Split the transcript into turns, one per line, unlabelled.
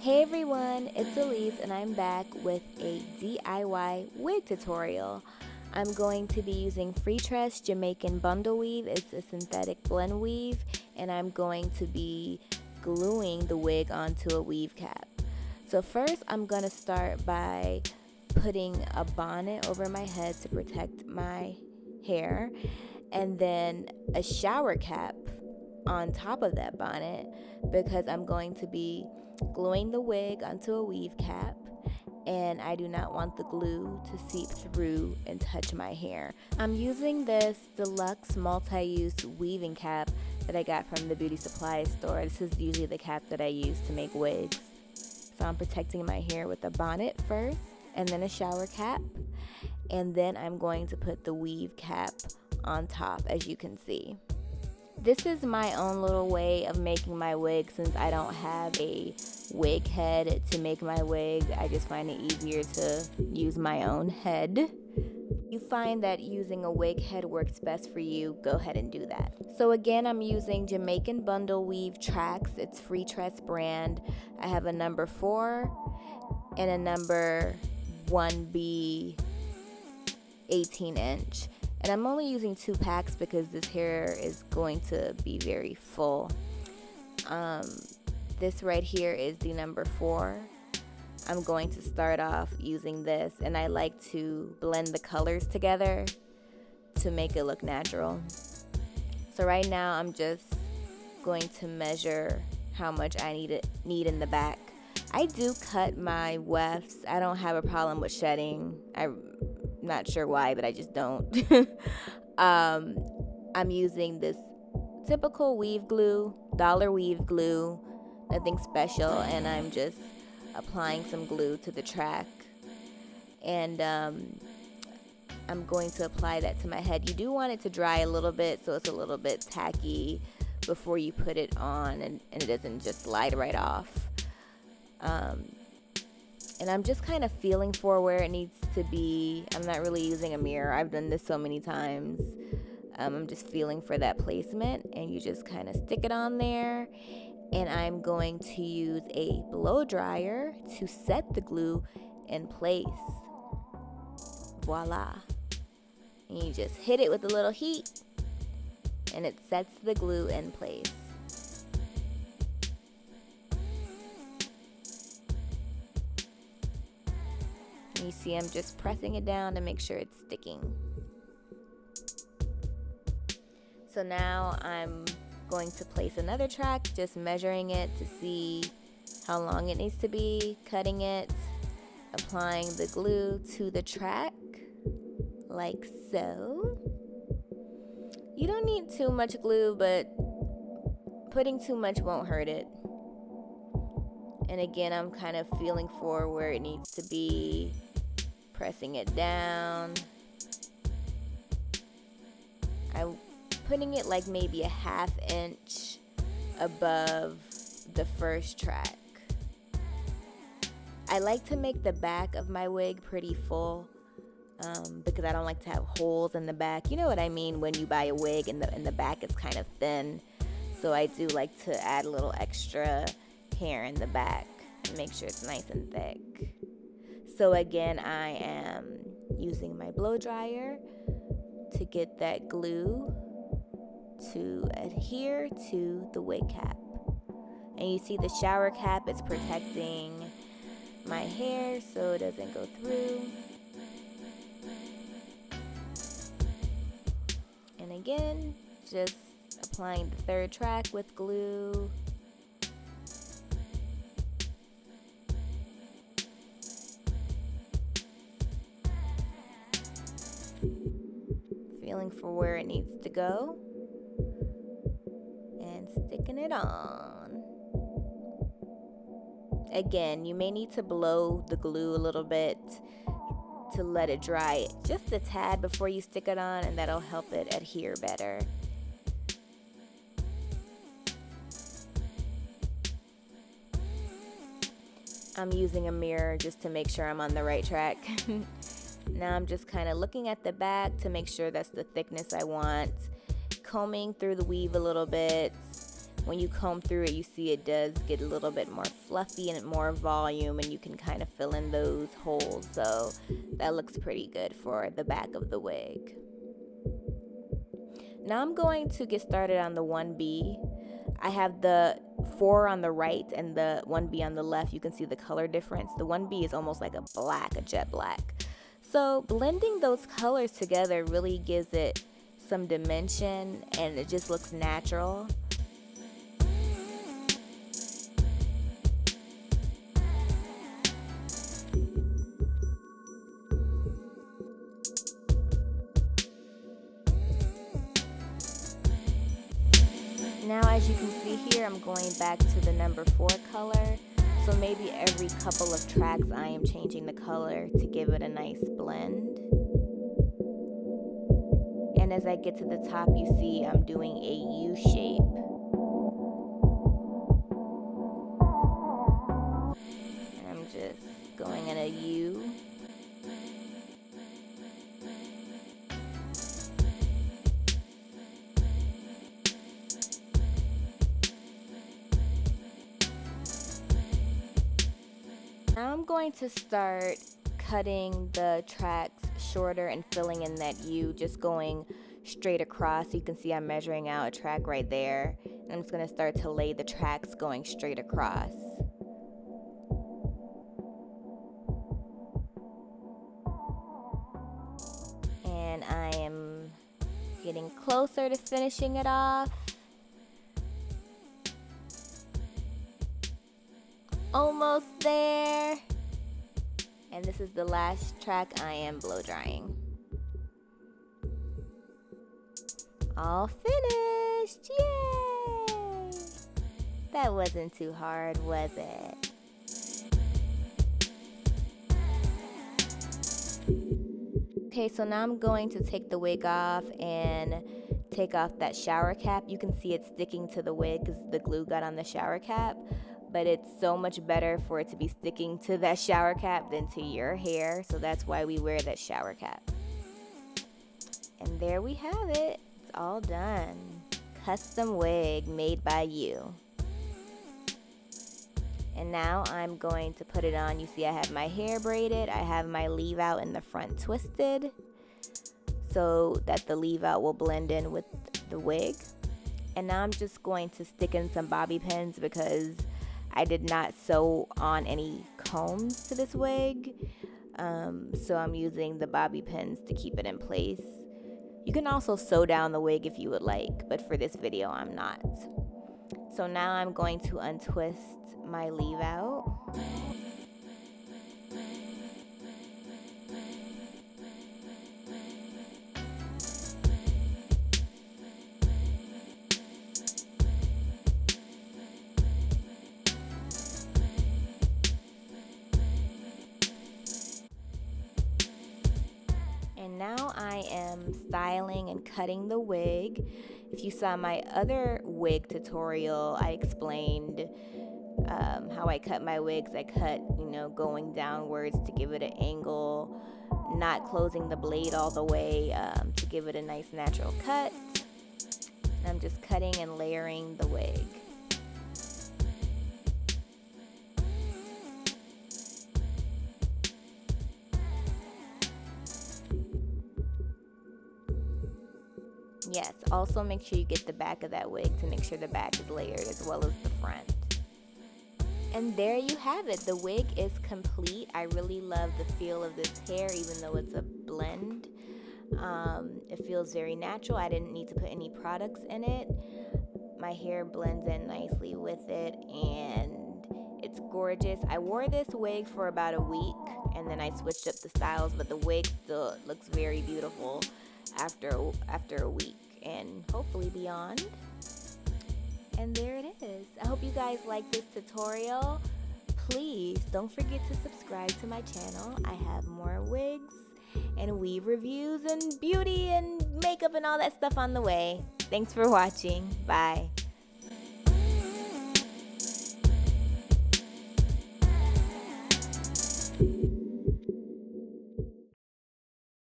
Hey everyone, it's Elise and I'm back with a DIY wig tutorial. I'm going to be using Freetress Jamaican bundle weave. It's a synthetic blend weave and I'm going to be gluing the wig onto a weave cap. So first I'm going to start by putting a bonnet over my head to protect my hair and then a shower cap on top of that bonnet because I'm going to be gluing the wig onto a weave cap and I do not want the glue to seep through and touch my hair. I'm using this deluxe multi-use weaving cap that I got from the beauty supply store. This is usually the cap that I use to make wigs. So I'm protecting my hair with a bonnet first and then a shower cap, and then I'm going to put the weave cap on top, as you can see. This is my own little way of making my wig since I don't have a wig head to make my wig. I just find it easier to use my own head. You find that using a wig head works best for you, go ahead and do that. So again, I'm using Jamaican bundle weave tracks. It's Freetress brand. I have a number 4 and a number 1B 18-inch. And I'm only using 2 packs because this hair is going to be very full. This right here is the number 4. I'm going to start off using this, and I like to blend the colors together to make it look natural. So right now I'm just going to measure how much I need in the back. I do cut my wefts. I don't have a problem with shedding. I'm not sure why, but I just don't. I'm using this typical weave glue, dollar weave glue, nothing special, and I'm just applying some glue to the track. And I'm going to apply that to my head. You do want it to dry a little bit so it's a little bit tacky before you put it on and it doesn't just slide right off. And I'm just kind of feeling for where it needs to be. I'm not really using a mirror. I've done this so many times. I'm just feeling for that placement, and you just kind of stick it on there. And I'm going to use a blow dryer to set the glue in place. Voila. And you just hit it with a little heat, and it sets the glue in place. You see I'm just pressing it down to make sure it's sticking. So now I'm going to place another track, just measuring it to see how long it needs to be, cutting it, applying the glue to the track, like so. You don't need too much glue, but putting too much won't hurt it. And again, I'm kind of feeling for where it needs to be, pressing it down. I'm putting it like maybe a 1/2 inch above the first track. I like to make the back of my wig pretty full because I don't like to have holes in the back. You know what I mean when you buy a wig and the back is kind of thin. So I do like to add a little extra hair in the back and make sure it's nice and thick. So again, I am using my blow dryer to get that glue to adhere to the wig cap. And you see the shower cap is protecting my hair so it doesn't go through. And again, just applying the 3rd track with glue. Feeling for where it needs to go and sticking it on. Again, you may need to blow the glue a little bit to let it dry just a tad before you stick it on, and that'll help it adhere better. I'm using a mirror just to make sure I'm on the right track. Now I'm just kind of looking at the back to make sure that's the thickness I want, combing through the weave a little bit, when you comb through it, you see it does get a little bit more fluffy and more volume, and you can kind of fill in those holes. So that looks pretty good for the back of the wig. Now I'm going to get started on the 1B. I have the 4 on the right and the 1B on the left. You can see the color difference. The 1B is almost like a jet black. So blending those colors together really gives it some dimension, and it just looks natural. Now, as you can see here, I'm going back to the number 4 color. So maybe every couple of tracks I am changing the color to give it a nice blend. And as I get to the top, you see I'm doing a U shape. And I'm just going in a U. Now I'm going to start cutting the tracks shorter and filling in that U, just going straight across. You can see I'm measuring out a track right there. And I'm just going to start to lay the tracks going straight across. And I am getting closer to finishing it off. Almost there. And this is the last track I am blow drying. All finished. Yay! That wasn't too hard, was it? Okay, so now I'm going to take the wig off and take off that shower cap. You can see it sticking to the wig because the glue got on the shower cap. But it's so much better for it to be sticking to that shower cap than to your hair. So that's why we wear that shower cap. And there we have it. It's all done. Custom wig made by you. And now I'm going to put it on. You see I have my hair braided. I have my leave out in the front twisted, so that the leave out will blend in with the wig. And now I'm just going to stick in some bobby pins because I did not sew on any combs to this wig, so I'm using the bobby pins to keep it in place. You can also sew down the wig if you would like, but for this video I'm not. So now I'm going to untwist my leave out. And now I am styling and cutting the wig. If you saw my other wig tutorial, I explained how I cut my wigs. I cut, going downwards to give it an angle, not closing the blade all the way to give it a nice natural cut. And I'm just cutting and layering the wig. Yes, also make sure you get the back of that wig to make sure the back is layered as well as the front. And there you have it. The wig is complete. I really love the feel of this hair, even though it's a blend. It feels very natural. I didn't need to put any products in it. My hair blends in nicely with it, and it's gorgeous. I wore this wig for about a week, and then I switched up the styles, but the wig still looks very beautiful after a week and hopefully beyond. And there it is. I hope you guys like this tutorial. Please don't forget to subscribe to my channel. I have more wigs and weave reviews and beauty and makeup and all that stuff on the way. Thanks for watching. Bye.